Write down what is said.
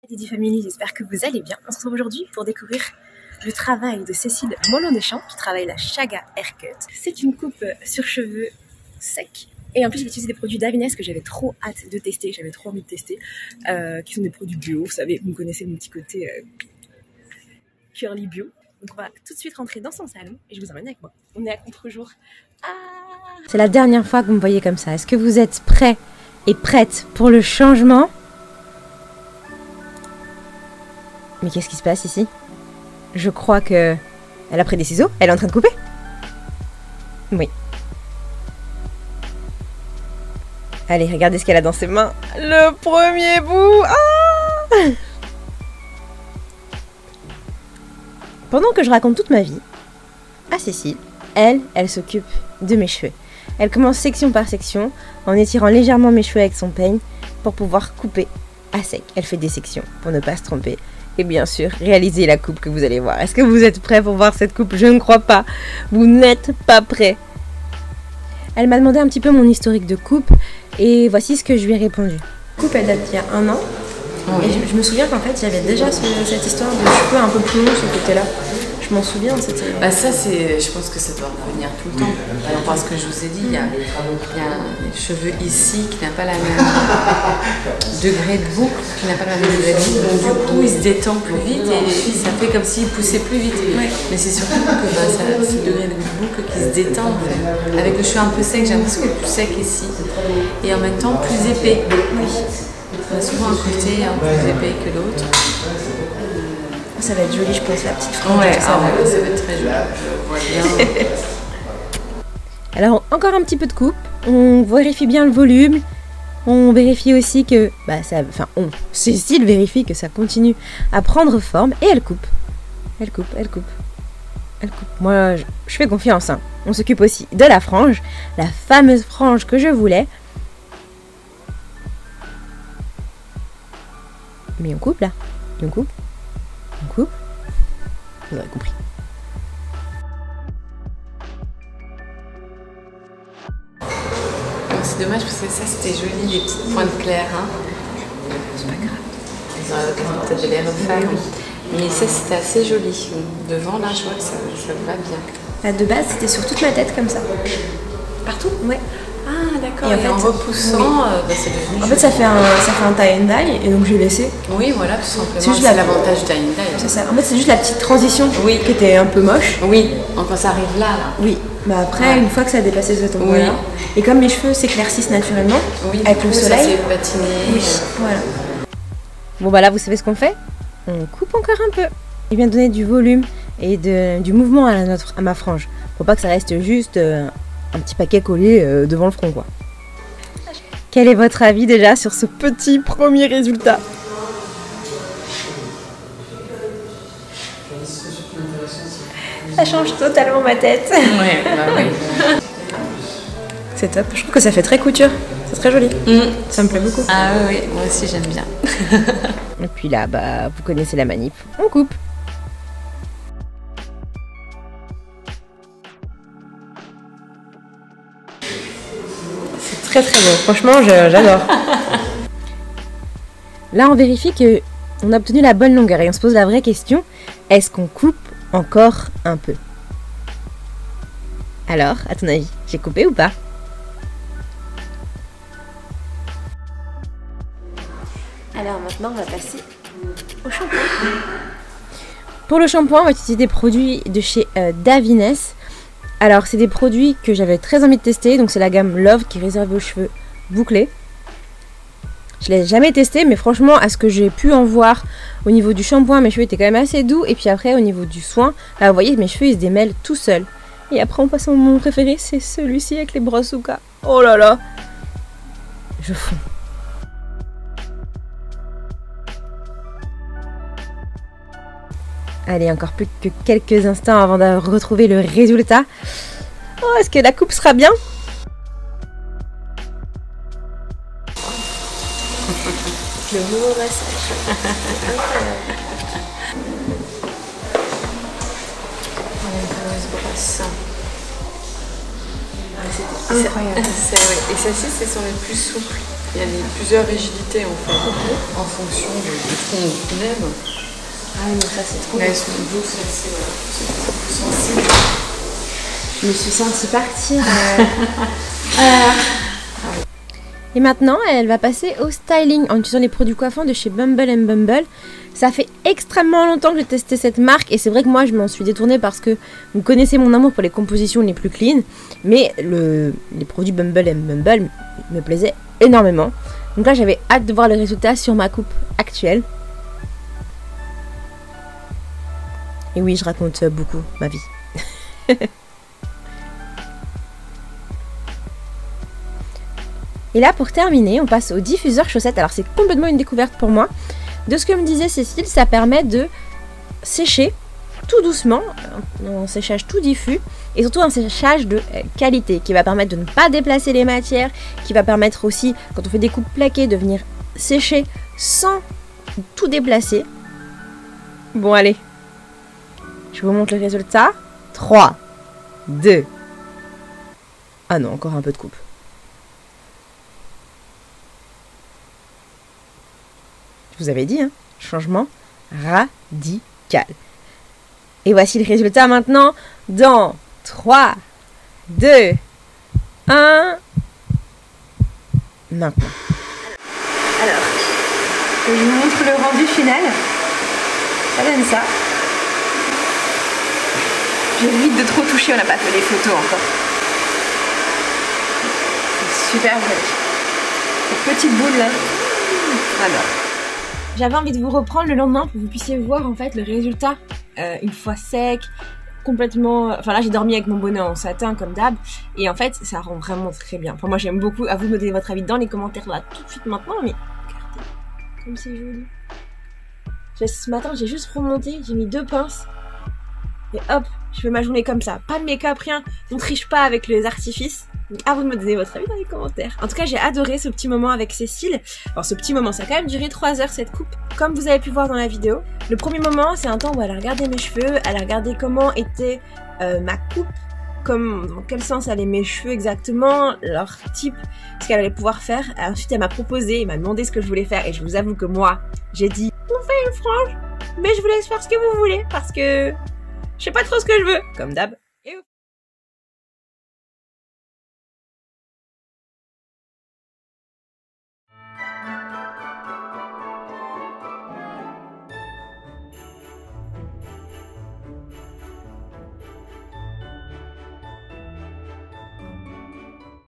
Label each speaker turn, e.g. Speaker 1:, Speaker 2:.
Speaker 1: Didi Family, j'espère que vous allez bien. On se retrouve aujourd'hui pour découvrir le travail de Cécile Molon-Deschamps qui travaille la Chaga Haircut. C'est une coupe sur cheveux secs. Et en plus, j'ai utilisé des produits d'Avines que j'avais trop hâte de tester, j'avais trop envie de tester, qui sont des produits bio. Vous savez, vous me connaissez mon petit côté curly bio. Donc on va tout de suite rentrer dans son salon et je vous emmène avec moi. On est à contre-jour.
Speaker 2: C'est la dernière fois que vous me voyez comme ça. Est-ce que vous êtes prêts et prêtes pour le changement? Mais qu'est-ce qui se passe ici? Je crois que... Elle a pris des ciseaux? Elle est en train de couper? Oui. Allez, regardez ce qu'elle a dans ses mains. Le premier bout. Ah! Pendant que je raconte toute ma vie à Cécile, elle s'occupe de mes cheveux. Elle commence section par section en étirant légèrement mes cheveux avec son peigne pour pouvoir couper à sec. Elle fait des sections pour ne pas se tromper. Et bien sûr, réaliser la coupe que vous allez voir. Est-ce que vous êtes prêts pour voir cette coupe? Je ne crois pas. Vous n'êtes pas prêts. Elle m'a demandé un petit peu mon historique de coupe. Et voici ce que je lui ai répondu. La coupe, elle date d'il y a 1 an. Oui. Et je me souviens qu'en fait, j'avais déjà cette histoire de cheveux un peu plus longs, ce côté-là. Je m'en souviens, c'était...
Speaker 3: Bah ça, je pense que ça doit revenir tout le temps. Alors, parce que je vous ai dit, il y a les cheveux ici qui n'a pas la même degré de boucle, qui n'a pas la même degré de boucle. Donc du coup, il se détend plus vite et ça fait comme s'il poussait plus vite. Ouais. Mais c'est surtout que c'est le degré de boucle qui se détend en fait. Avec le cheveu un peu sec, j'ai l'impression qu'il est plus sec ici. Et en même temps, plus épais. Oui. On a souvent un côté un peu plus épais que l'autre.
Speaker 2: Ça va être joli, je pense, la petite frange.
Speaker 3: Ouais, ça va être très joli. Je vois bien.
Speaker 2: Alors, encore un petit peu de coupe. On vérifie bien le volume. On vérifie aussi que... Cécile vérifie que ça continue à prendre forme. Et elle coupe. Elle coupe. Moi, je fais confiance. Hein. On s'occupe aussi de la frange. La fameuse frange que je voulais. Mais on coupe, là. On coupe. Vous aurez compris.
Speaker 3: C'est dommage parce que ça c'était joli, les petites pointes claires. Hein. C'est pas grave. Ils ont l'occasion peut-être de les refaire. Mais ça c'était assez joli. Devant là, je vois que ça va bien.
Speaker 2: Là, de base, c'était sur toute ma tête comme ça.
Speaker 3: Partout?
Speaker 2: Ouais.
Speaker 3: Ah d'accord, et en repoussant, oui. C'est devenu...
Speaker 2: En fait, ça fait un tie and dye et donc j'ai laissé.
Speaker 3: Oui, voilà, tout simplement. C'est l'avantage du tie and dye.
Speaker 2: C'est ça. En fait, c'est juste la petite transition qui était un peu moche.
Speaker 3: Oui, quand ça arrive là.
Speaker 2: Oui, mais après, une fois que ça a dépassé cet endroit-là, et comme mes cheveux s'éclaircissent naturellement, avec le soleil,
Speaker 3: ça s'est patiné.
Speaker 2: Oui, voilà. Bon bah là, vous savez ce qu'on fait? On coupe encore un peu. Il vient de donner du volume et du mouvement à ma frange. Pour pas que ça reste juste... un petit paquet collé devant le front quoi. Quel est votre avis déjà sur ce petit premier résultat? Ça change totalement ma tête.
Speaker 3: Ouais, bah oui.
Speaker 2: C'est top, je trouve que ça fait très couture. C'est très joli. Ça me plaît beaucoup.
Speaker 3: Ah oui, moi aussi j'aime bien.
Speaker 2: Et puis là, bah vous connaissez la manip. On coupe. Très très beau, franchement j'adore. Là on vérifie que on a obtenu la bonne longueur et on se pose la vraie question, est-ce qu'on coupe encore un peu? Alors, à ton avis, j'ai coupé ou pas? Alors maintenant on va passer au shampoing. Pour le shampoing, on va utiliser des produits de chez Davines. Alors, c'est des produits que j'avais très envie de tester. Donc, c'est la gamme Love qui est réservée aux cheveux bouclés. Je ne l'ai jamais testé, mais franchement, à ce que j'ai pu en voir au niveau du shampoing, mes cheveux étaient quand même assez doux. Et puis après, au niveau du soin, là, vous voyez, mes cheveux, ils se démêlent tout seuls. Et après, on passe à mon préféré, c'est celui-ci avec les Brosuka. Oh là là! Je fonds. Allez, encore plus que quelques instants avant de retrouver le résultat. Oh, est-ce que la coupe sera bien? Le nouveau massage.
Speaker 3: Incroyable. Et celles-ci, ce sont les plus souples. Il y a plusieurs rigidités en fait, en fonction de ce qu'on aime.
Speaker 1: Ah oui, mais ça c'est trop.
Speaker 3: Là, elles sont douces, celles-ci, voilà. C'est sensible.
Speaker 1: Je me suis sentie partir.
Speaker 2: Et maintenant, elle va passer au styling en utilisant les produits coiffants de chez Bumble & Bumble. Ça fait extrêmement longtemps que j'ai testé cette marque et c'est vrai que moi je m'en suis détournée parce que vous connaissez mon amour pour les compositions les plus clean, mais les produits Bumble & Bumble me plaisaient énormément. Donc là j'avais hâte de voir le résultat sur ma coupe actuelle. Et oui, je raconte beaucoup ma vie. Et là, pour terminer, on passe au diffuseur chaussettes. Alors, c'est complètement une découverte pour moi. De ce que me disait Cécile, ça permet de sécher tout doucement, un séchage tout diffus, et surtout un séchage de qualité, qui va permettre de ne pas déplacer les matières, qui va permettre aussi, quand on fait des coupes plaquées, de venir sécher sans tout déplacer. Bon, allez. Je vous montre le résultat. 3, 2. Ah non, encore un peu de coupe. Je vous avais dit, hein, changement radical. Et voici le résultat maintenant dans 3, 2, 1. Maintenant.
Speaker 1: Alors, je vous montre le rendu final. Ça donne ça. J'évite de trop toucher, on n'a pas fait les photos encore. C'est super joli. Cette petite boule là. Alors. J'avais envie de vous reprendre le lendemain pour que vous puissiez voir en fait le résultat une fois sec, complètement... Enfin là j'ai dormi avec mon bonnet en satin comme d'hab et en fait ça rend vraiment très bien. Enfin moi j'aime beaucoup, à vous de me donner votre avis dans les commentaires là tout de suite maintenant, mais regardez comme c'est joli. Ce matin j'ai juste remonté, j'ai mis 2 pinces et hop, je fais ma journée comme ça. Pas de make-up, rien, on triche pas avec les artifices. Donc à vous de me donner votre avis dans les commentaires. En tout cas, j'ai adoré ce petit moment avec Cécile. Alors ce petit moment, ça a quand même duré 3 heures cette coupe, comme vous avez pu voir dans la vidéo. Le premier moment, c'est un temps où elle a regardé mes cheveux, elle a regardé comment était ma coupe, dans quel sens allaient mes cheveux exactement, leur type, ce qu'elle allait pouvoir faire. Ensuite, elle m'a proposé, elle m'a demandé ce que je voulais faire et je vous avoue que moi, j'ai dit on fait une frange, mais je vous laisse faire ce que vous voulez parce que je sais pas trop ce que je veux, comme d'hab.